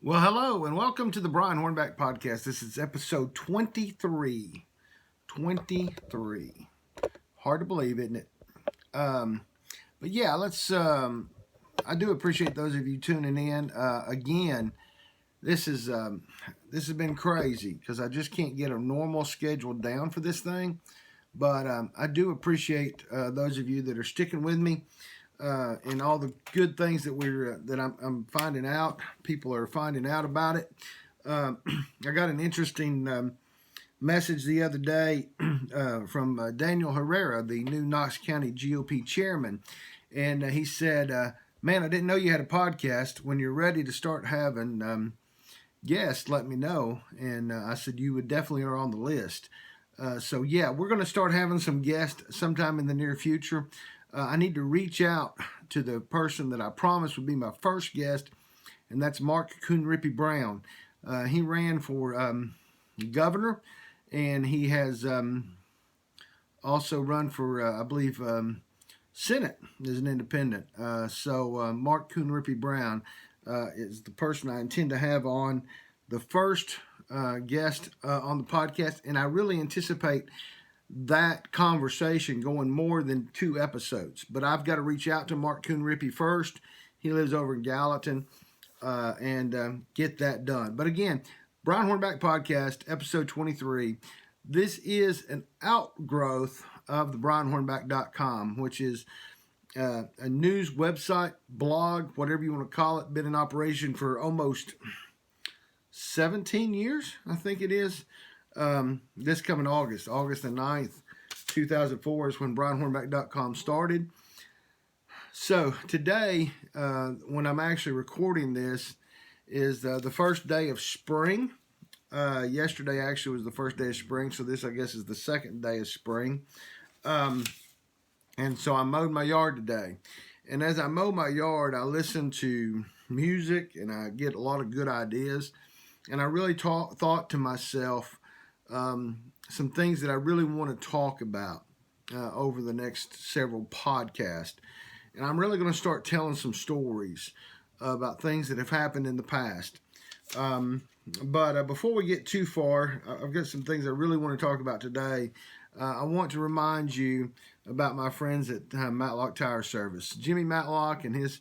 Well, hello and welcome to the Brian Hornback podcast. This is episode 23. 23. Hard to believe, isn't it? But yeah, I do appreciate those of you tuning in. Again, this has been crazy because I just can't get a normal schedule down for this thing. But I do appreciate those of you that are sticking with me. And all the good things that I'm finding out. People are finding out about it. I got an interesting message the other day from Daniel Herrera, the new Knox County GOP chairman, and he said, "Man, I didn't know you had a podcast. When you're ready to start having guests, let me know." And I said, "You would definitely are on the list." So yeah, we're going to start having some guests sometime in the near future. I need to reach out to the person that I promised would be my first guest, and that's Mark Coon-Rippey Brown. He ran for governor, and he has also run for, I believe, Senate as an independent. So Mark Coon-Rippey Brown is the person I intend to have on the first guest on the podcast, and I really anticipate that conversation going more than 2 episodes. But I've got to reach out to Mark Coon-Rippey first. He lives over in Gallatin, and get that done. But again, Brian Hornback Podcast, episode 23. This is an outgrowth of the BrianHornback.com, which is a news website, blog, whatever you want to call it. Been in operation for almost 17 years, I think it is. This coming August the 9th, 2004 is when BrianHornback.com started. So today, when I'm actually recording this, is the first day of spring. Yesterday actually was the first day of spring, so this I guess is the second day of spring. And so I mowed my yard today. And as I mow my yard, I listen to music and I get a lot of good ideas. And I really thought to myself, some things that I really want to talk about over the next several podcasts. And I'm really going to start telling some stories about things that have happened in the past. But before we get too far, I've got some things I really want to talk about today. I want to remind you about my friends at Matlock Tire Service. Jimmy Matlock and his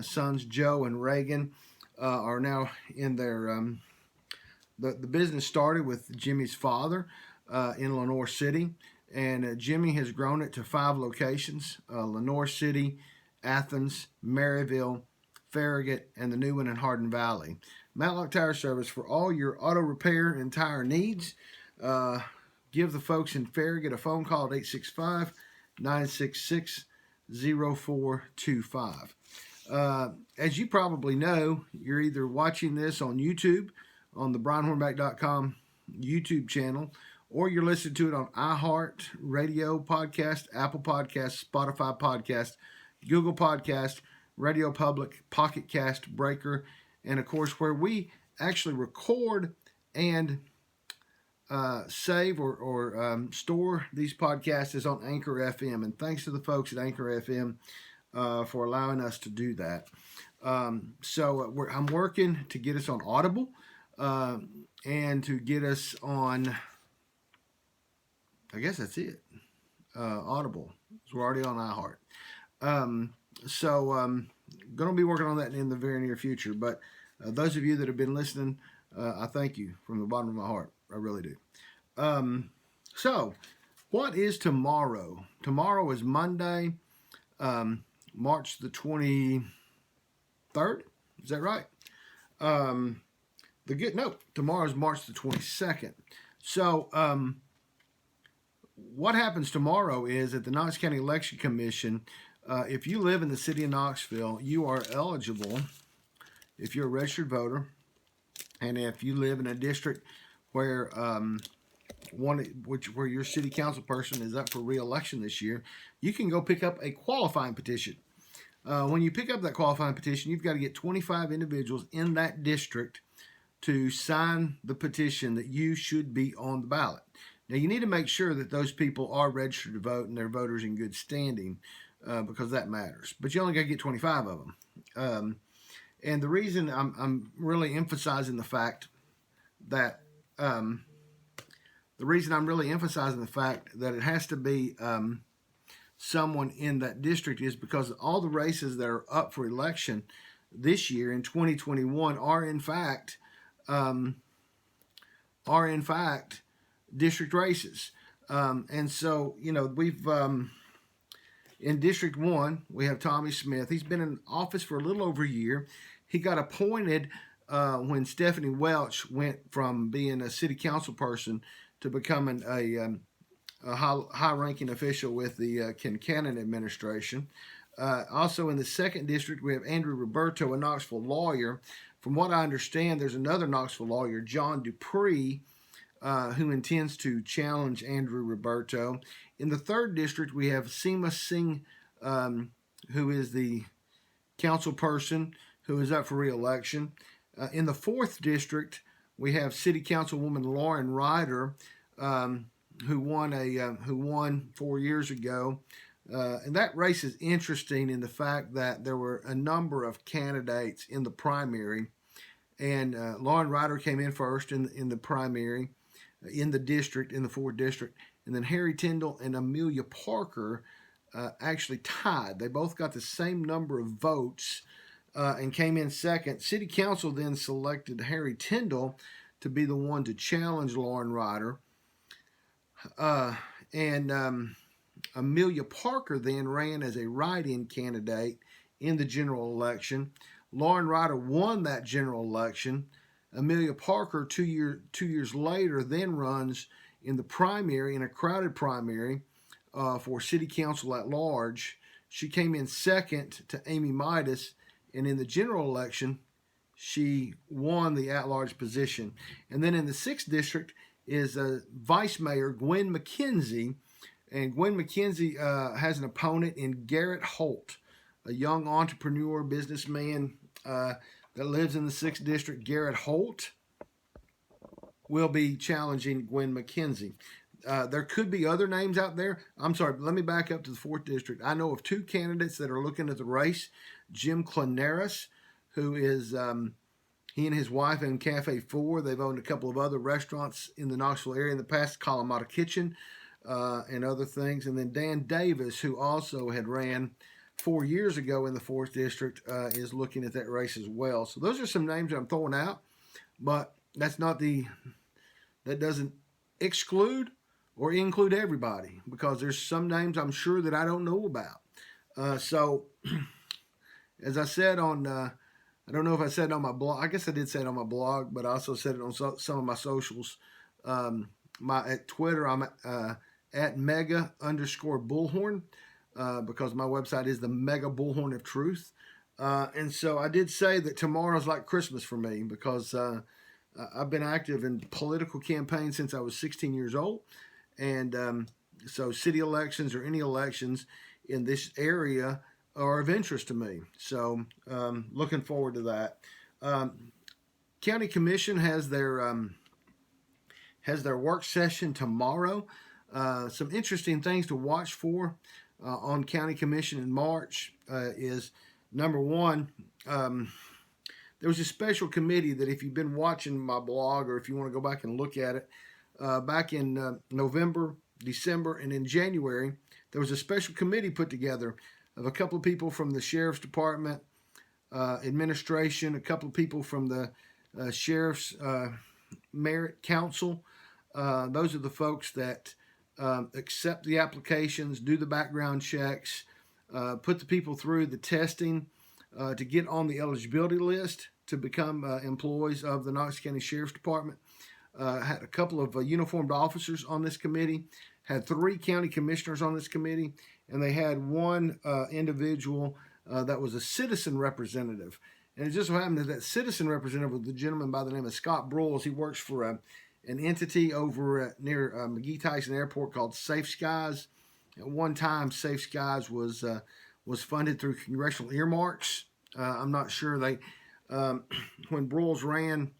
sons Joe and Reagan are now in their... The business started with Jimmy's father in Lenoir City, and Jimmy has grown it to 5 locations: Lenoir City, Athens, Maryville, Farragut, and the new one in Hardin Valley. Matlock Tire Service for all your auto repair and tire needs. Give the folks in Farragut a phone call at 865-966-0425. As you probably know, you're either watching this on YouTube, on the BrianHornback.com YouTube channel, or you're listening to it on iHeart Radio Podcast, Apple Podcast, Spotify Podcast, Google Podcast, Radio Public, Pocket Cast, Breaker, and of course where we actually record and save or store these podcasts is on Anchor FM. And thanks to the folks at Anchor FM for allowing us to do that. So I'm working to get us on Audible. And to get us on, I guess that's it, Audible. So we're already on iHeart. Going to be working on that in the very near future. But those of you that have been listening, I thank you from the bottom of my heart. I really do. So what is tomorrow? Tomorrow is Monday, March the 23rd. Is that right? Tomorrow's March the 22nd. So, what happens tomorrow is at the Knox County Election Commission, if you live in the city of Knoxville, you are eligible, if you're a registered voter, and if you live in a district where where your city council person is up for re-election this year, you can go pick up a qualifying petition. When you pick up that qualifying petition, you've got to get 25 individuals in that district to sign the petition that you should be on the ballot. Now, you need to make sure that those people are registered to vote and they're voters in good standing because that matters. But you only got to get 25 of them. And the reason I'm really emphasizing the fact that it has to be someone in that district is because all the races that are up for election this year in 2021 um, are in fact district races. And so, we've in District 1, we have Tommy Smith. He's been in office for a little over a year. He got appointed when Stephanie Welch went from being a city council person to becoming a high-ranking official with the Kincannon administration. Also in the 2nd district, we have Andrew Roberto, a Knoxville lawyer. From what I understand, there's another Knoxville lawyer, John Dupree, who intends to challenge Andrew Roberto. In the 3rd district, we have Seema Singh, who is the council person who is up for re-election. In the 4th district, we have City Councilwoman Lauren Ryder, who won 4 years ago. And that race is interesting in the fact that there were a number of candidates in the primary, and Lauren Ryder came in first in the primary, in the district, in the 4th district, and then Harry Tyndall and Amelia Parker actually tied. They both got the same number of votes and came in second. City Council then selected Harry Tyndall to be the one to challenge Lauren Ryder. And Amelia Parker then ran as a write-in candidate in the general election. Lauren Ryder won that general election. Amelia Parker, 2 years later, then runs in the primary, in a crowded primary, for city council at large. She came in second to Amy Midas, and in the general election, she won the at-large position. And then in the 6th district is Vice Mayor Gwen McKenzie, and Gwen McKenzie has an opponent in Garrett Holt, a young entrepreneur, businessman that lives in the 6th district. Garrett Holt will be challenging Gwen McKenzie. There could be other names out there. I'm sorry, let me back up to the 4th district. I know of 2 candidates that are looking at the race. Jim Clanaris, who is he and his wife own Cafe 4. They've owned a couple of other restaurants in the Knoxville area in the past, Kalamata Kitchen and other things. And then Dan Davis, who also had ran 4 years ago in the 4th district, is looking at that race as well. So those are some names that I'm throwing out, but that doesn't exclude or include everybody, because there's some names I'm sure that I don't know about. So as I said on, I don't know if I said it on my blog. I guess I did say it on my blog, but I also said it on some of my socials. At Twitter, I'm at mega_bullhorn. Because my website is the Mega Bullhorn of Truth. And so I did say that tomorrow's like Christmas for me, because I've been active in political campaigns since I was 16 years old. And so city elections or any elections in this area are of interest to me. So looking forward to that. County Commission has their work session tomorrow. Some interesting things to watch for on County Commission in March is, number one, there was a special committee that, if you've been watching my blog or if you want to go back and look at it, back in November, December, and in January, there was a special committee put together of a couple of people from the Sheriff's Department administration, a couple of people from the Sheriff's Merit Council. Those are the folks that accept the applications, do the background checks, put the people through the testing to get on the eligibility list to become employees of the Knox County Sheriff's Department. Had a couple of uniformed officers on this committee, had 3 county commissioners on this committee, and they had one individual that was a citizen representative. And it just so happened that citizen representative was a gentleman by the name of Scott Broyles. He works for an entity over near McGee Tyson Airport called Safe Skies. At one time, Safe Skies was funded through congressional earmarks. I'm not sure when Broyles ran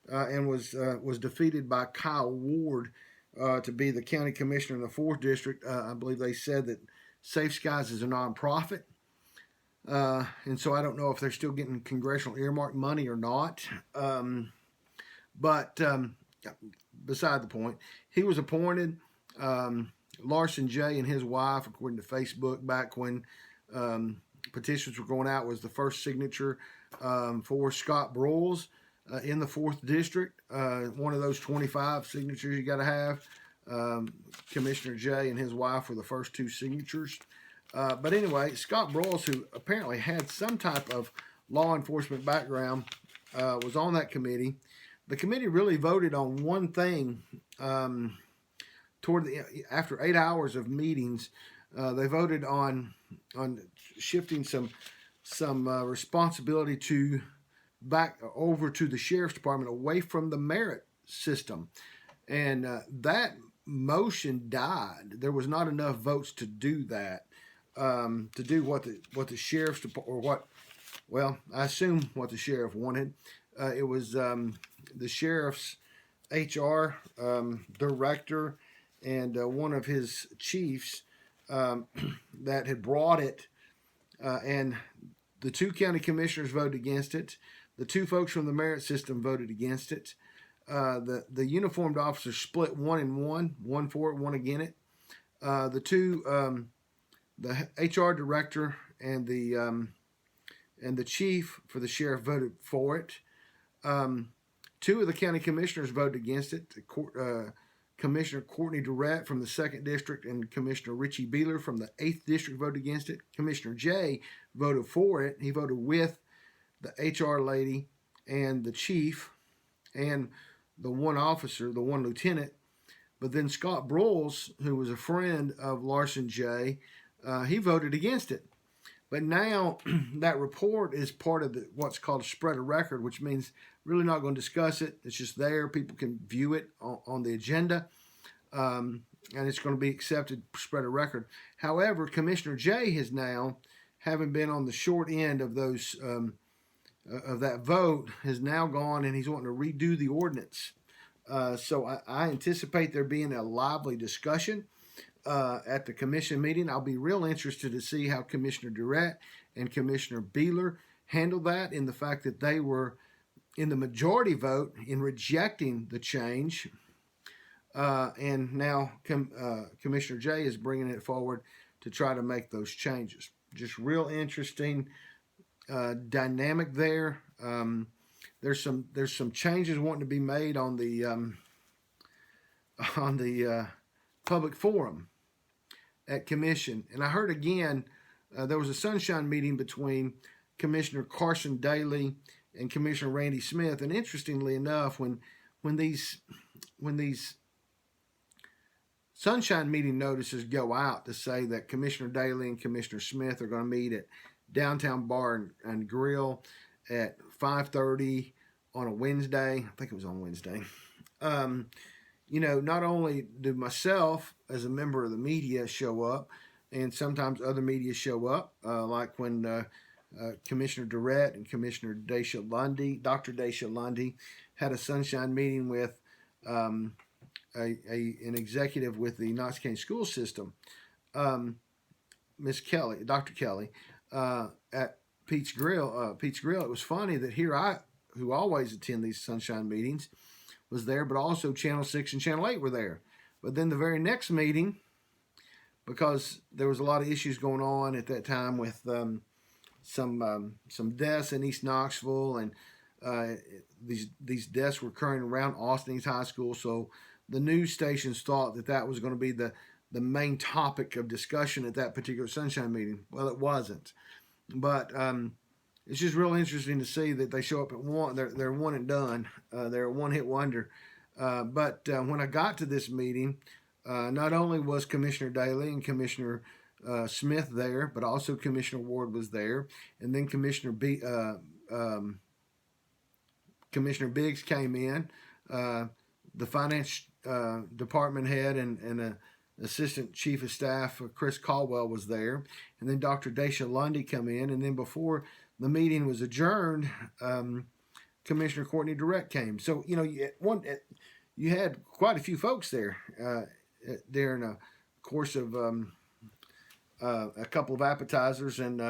and was defeated by Kyle Ward to be the county commissioner in the 4th district. I believe they said that Safe Skies is a nonprofit. And so I don't know if they're still getting congressional earmark money or not. But beside the point, he was appointed. Larson J. and his wife, according to Facebook, back when petitions were going out, was the first signature for Scott Broyles in the 4th District. One of those 25 signatures you got to have. Commissioner J and his wife were the first 2 signatures. But anyway, Scott Broyles, who apparently had some type of law enforcement background, was on that committee. The committee really voted on one thing. After 8 hours of meetings, they voted on shifting some responsibility to back over to the sheriff's department, away from the merit system, and that motion died. There was not enough votes to do that, to do what the sheriff's department, I assume what the sheriff wanted. It was the sheriff's HR director and one of his chiefs that had brought it, and the 2 county commissioners voted against it. The 2 folks from the merit system voted against it. The uniformed officers split 1 and 1 for it, 1 against it. The HR director and the chief for the sheriff voted for it. 2 of the county commissioners voted against it. Commissioner Courtney Durrett from the 2nd District and Commissioner Richie Beeler from the 8th District voted against it. Commissioner J voted for it. He voted with the HR lady and the chief and the 1 officer, the 1 lieutenant. But then Scott Broyles, who was a friend of Larson J, he voted against it. But now that report is part of what's called a spread of record, which means really not going to discuss it. It's just there. People can view it on the agenda, and it's going to be accepted spread of record. However, Commissioner J has now, having been on the short end of those of that vote, has now gone and he's wanting to redo the ordinance. So I anticipate there being a lively discussion at the commission meeting. I'll be real interested to see how Commissioner Durrett and Commissioner Beeler handled that, in the fact that they were in the majority vote in rejecting the change. And now Commissioner J is bringing it forward to try to make those changes. Just real interesting dynamic there. There's some changes wanting to be made on the public forum at commission. And I heard again, there was a sunshine meeting between Commissioner Carson Daly and Commissioner Randy Smith. And interestingly enough, when these sunshine meeting notices go out to say that Commissioner Daly and Commissioner Smith are going to meet at Downtown Bar and Grill at 5:30 on a Wednesday, I think it was on Wednesday. Not only do myself as a member of the media show up, and sometimes other media show up, like when Commissioner Durrett and Commissioner Dr. Dacia Lundy, had a sunshine meeting with an executive with the Knox County school system, Miss Kelly, Dr. Kelly, at Pete's Grill. It was funny that who always attend these sunshine meetings, was there, but also Channel 6 and Channel 8 were there. But then the very next meeting, because there was a lot of issues going on at that time with some deaths in East Knoxville, and these deaths were occurring around Austin East High School, so the news stations thought that was going to be the main topic of discussion at that particular sunshine meeting. Well, it wasn't. But it's just real interesting to see that they show up at one. They're one and done. They're a one-hit wonder. But when I got to this meeting, not only was Commissioner Daly and Commissioner Smith there, but also Commissioner Ward was there, and then Commissioner Biggs came in. The finance department head and Assistant Chief of Staff Chris Caldwell was there, and then Dr. Dacia Lundy come in, and then before the meeting was adjourned, Commissioner Courtney Durrett came. So you had quite a few folks there during a course of a couple of appetizers and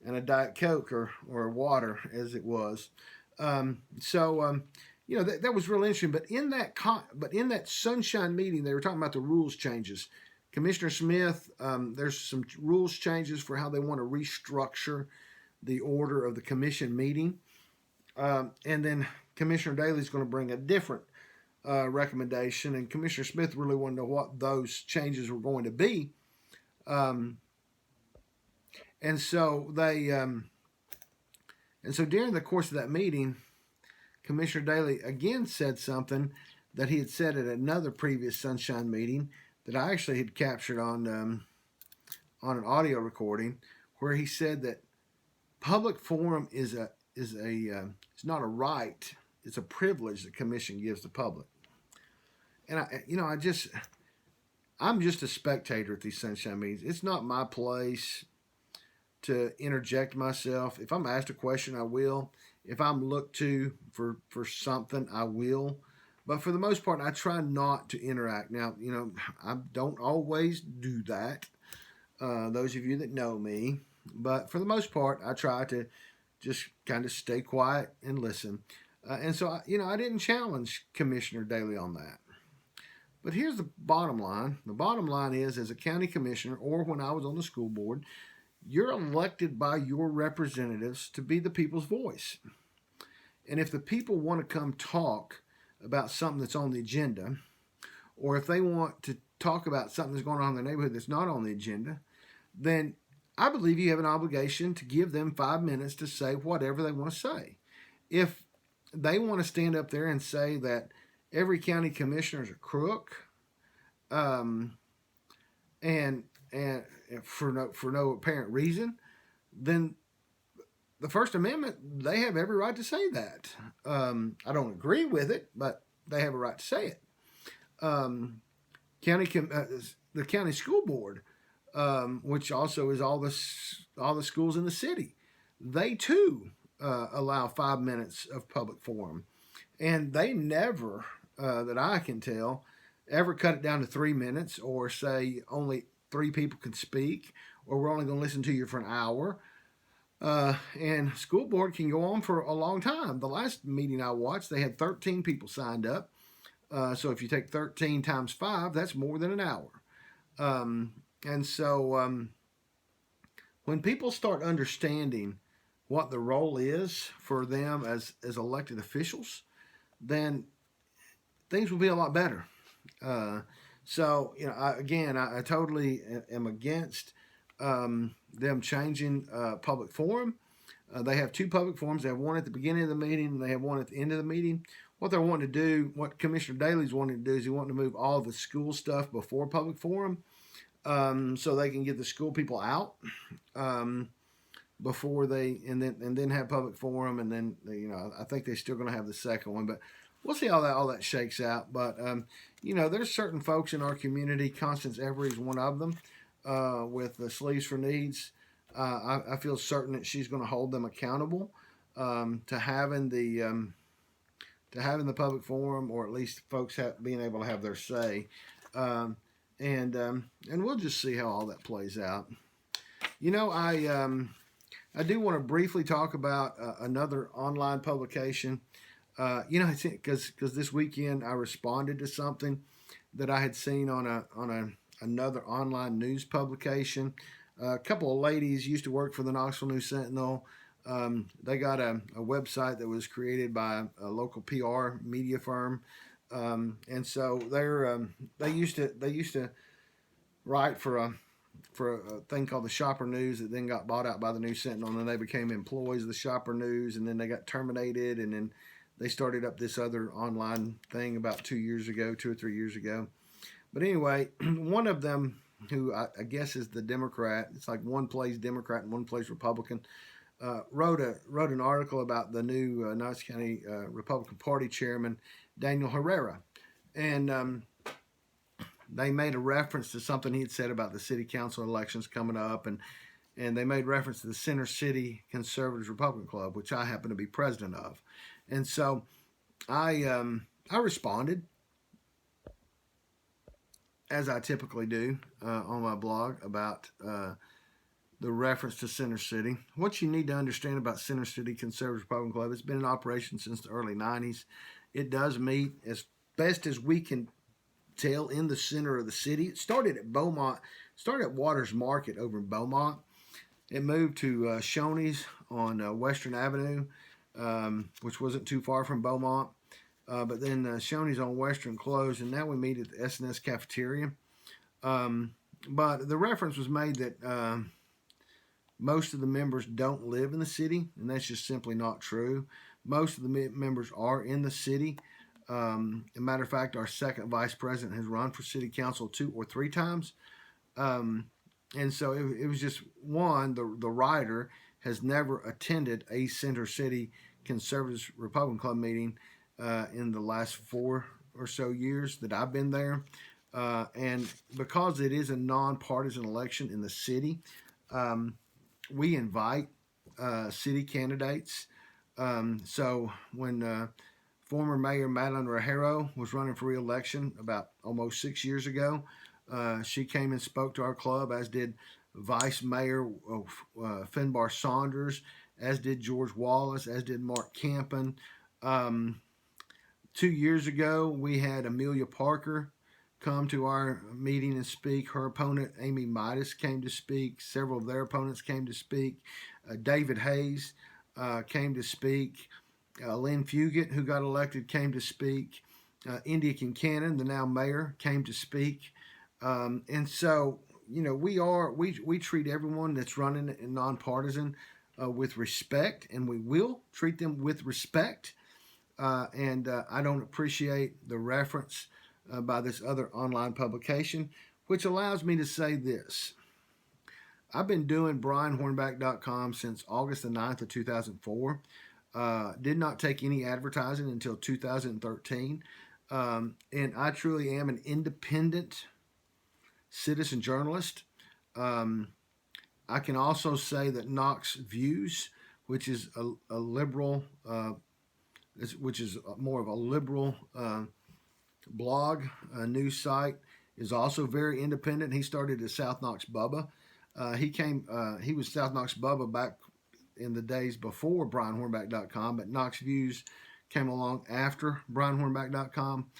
and a Diet Coke or water as it was. You know that was real interesting. But in that sunshine meeting, they were talking about the rules changes. Commissioner Smith, there's some rules changes for how they want to restructure the order of the commission meeting, and then Commissioner Daly is going to bring a different recommendation, and Commissioner Smith really wanted to know what those changes were going to be. Um, and so they, and so during the course of that meeting, Commissioner Daly again said something that he had said at another previous sunshine meeting that I actually had captured on an audio recording, where he said that public forum is it's not a right, it's a privilege the commission gives the public. And I'm just a spectator at these sunshine meetings. It's not my place to interject myself. If I'm asked a question, I will. If I'm looked to for something, I will. But for the most part, I try not to interact. Now, I don't always do that. Those of you that know me. But for the most part, I try to just kind of stay quiet and listen. And so, I didn't challenge Commissioner Daly on that. But here's the bottom line. The bottom line is, as a county commissioner, or when I was on the school board, you're elected by your representatives to be the people's voice. And if the people want to come talk about something that's on the agenda, or if they want to talk about something that's going on in their neighborhood that's not on the agenda, then I believe you have an obligation to give them 5 minutes to say whatever they want to say. If they want to stand up there and say that every county commissioner is a crook, and for no apparent reason, then the First Amendment, they have every right to say that. I don't agree with it, but they have a right to say it. The county school board, which also is all the schools in the city, they too allow 5 minutes of public forum, and they never, that I can tell, ever cut it down to 3 minutes or say only 3 people can speak, or we're only going to listen to you for an hour. And school board can go on for a long time. The last meeting I watched, they had 13 people signed up. So if you take 13 times 5, that's more than an hour. And so when people start understanding what the role is for them as elected officials, then things will be a lot better. I totally am against them changing public forum. They have 2 public forums. They have one at the beginning of the meeting, and they have one at the end of the meeting. What they're wanting to do, what Commissioner Daly's wanting to do, is he wanting to move all the school stuff before public forum, so they can get the school people out before they and then have public forum, and then I think they're still going to have the second one, but we'll see how all that shakes out. But there's certain folks in our community. Constance Every is one of them. With the Sleeves for Needs, I feel certain that she's going to hold them accountable to having the public forum, or at least folks being able to have their say, and we'll just see how all that plays out. I do want to briefly talk about another online publication. Because this weekend I responded to something that I had seen on another online news publication. A couple of ladies used to work for the Knoxville News Sentinel. They got a website that was created by a local PR media firm, and so they used to write for a thing called the Shopper News that then got bought out by the News Sentinel, and then they became employees of the Shopper News, and then they got terminated, and then they started up this other online thing about 2 or 3 years ago. But anyway, one of them, who I guess is the Democrat, it's like one plays Democrat and one plays Republican, wrote an article about the new Knox County Republican Party chairman, Daniel Herrera. And they made a reference to something he had said about the city council elections coming up, and they made reference to the Center City Conservatives Republican Club, which I happen to be president of. And so I responded, as I typically do on my blog, about the reference to Center City. What you need to understand about Center City Conservative Republican Club, it's been in operation since the early 90s. It does meet as best as we can tell in the center of the city. It started at Beaumont, started at Waters Market over in Beaumont. It moved to Shoney's on Western Avenue, which wasn't too far from Beaumont. But then Shoney's on Western closed, and now we meet at the S&S cafeteria. But the reference was made that most of the members don't live in the city, and that's just simply not true. Most of the members are in the city. As a matter of fact, our second vice president has run for city council 2 or 3 times. And so it was just one, the writer has never attended a Center City Conservative Republican Club meeting in the last 4 or so years that I've been there. And because it is a nonpartisan election in the city, we invite city candidates. So when former Mayor Madeline Rajero was running for re-election about almost 6 years ago, she came and spoke to our club, as did Vice Mayor Finbar Saunders, as did George Wallace, as did Mark Campen. 2 years ago, we had Amelia Parker come to our meeting and speak. Her opponent, Amy Midas, came to speak. Several of their opponents came to speak. David Hayes came to speak. Lynn Fugit, who got elected, came to speak. India Kincannon, the now mayor, came to speak. And so, we treat everyone that's running in nonpartisan with respect, and we will treat them with respect. And I don't appreciate the reference by this other online publication, which allows me to say this. I've been doing BrianHornback.com since August the 9th of 2004. Did not take any advertising until 2013. And I truly am an independent citizen journalist. I can also say that Knox Views, which is a liberal, which is more of a liberal blog news site, is also very independent. He started as South Knox Bubba. He was South Knox Bubba back in the days before BrianHornback.com, but Knox Views came along after BrianHornback.com.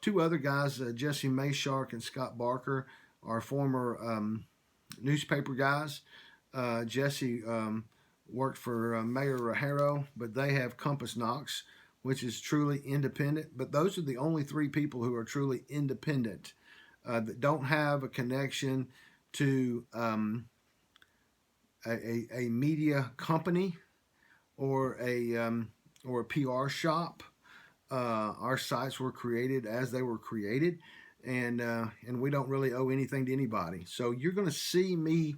2 other guys, Jesse Mayshark and Scott Barker, are former newspaper guys. Jesse worked for Mayor Rajero, but they have Compass Knox, which is truly independent. But those are the only 3 people who are truly independent that don't have a connection to a media company or a PR shop. Our sites were created as they were created, and we don't really owe anything to anybody. So you're going to see me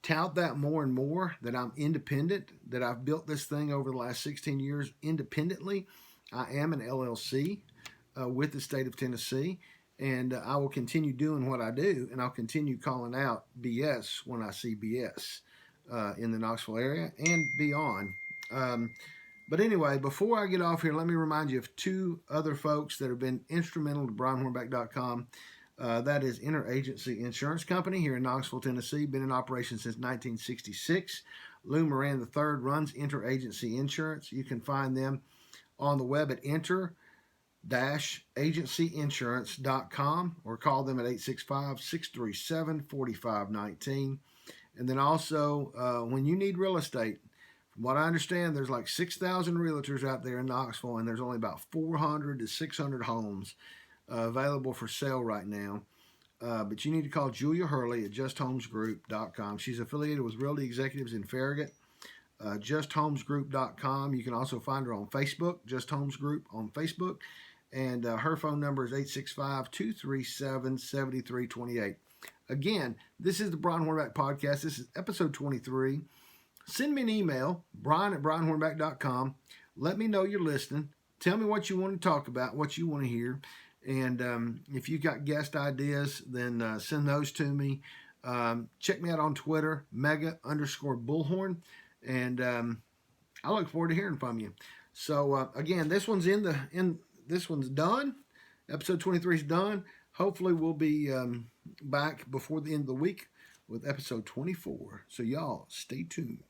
tout that more and more, that I'm independent, that I've built this thing over the last 16 years independently. I am an LLC with the state of Tennessee, and I will continue doing what I do, and I'll continue calling out BS when I see BS in the Knoxville area and beyond. But anyway, before I get off here, let me remind you of 2 other folks that have been instrumental to BrianHornback.com. That is Interagency Insurance Company here in Knoxville, Tennessee. Been in operation since 1966. Lou Moran III runs Interagency Insurance. You can find them on the web at inter-agencyinsurance.com or call them at 865-637-4519. And then also, when you need real estate, from what I understand, there's like 6,000 realtors out there in Knoxville, and there's only about 400 to 600 homes available for sale right now. But you need to call Julia Hurley at justhomesgroup.com. She's affiliated with Realty Executives in Farragut. justhomesgroup.com. You can also find her on Facebook, Just Homes Group on Facebook. And her phone number is 865-237-7328. Again, this is the Brian Hornback Podcast. This is episode 23. Send me an email, brian@brianhornback.com. Let me know you're listening. Tell me what you want to talk about, what you want to hear. And if you've got guest ideas, then send those to me. Check me out on Twitter, mega_bullhorn. And I look forward to hearing from you. So again, this one's this one's done. Episode 23 is done. Hopefully we'll be back before the end of the week with episode 24. So y'all stay tuned.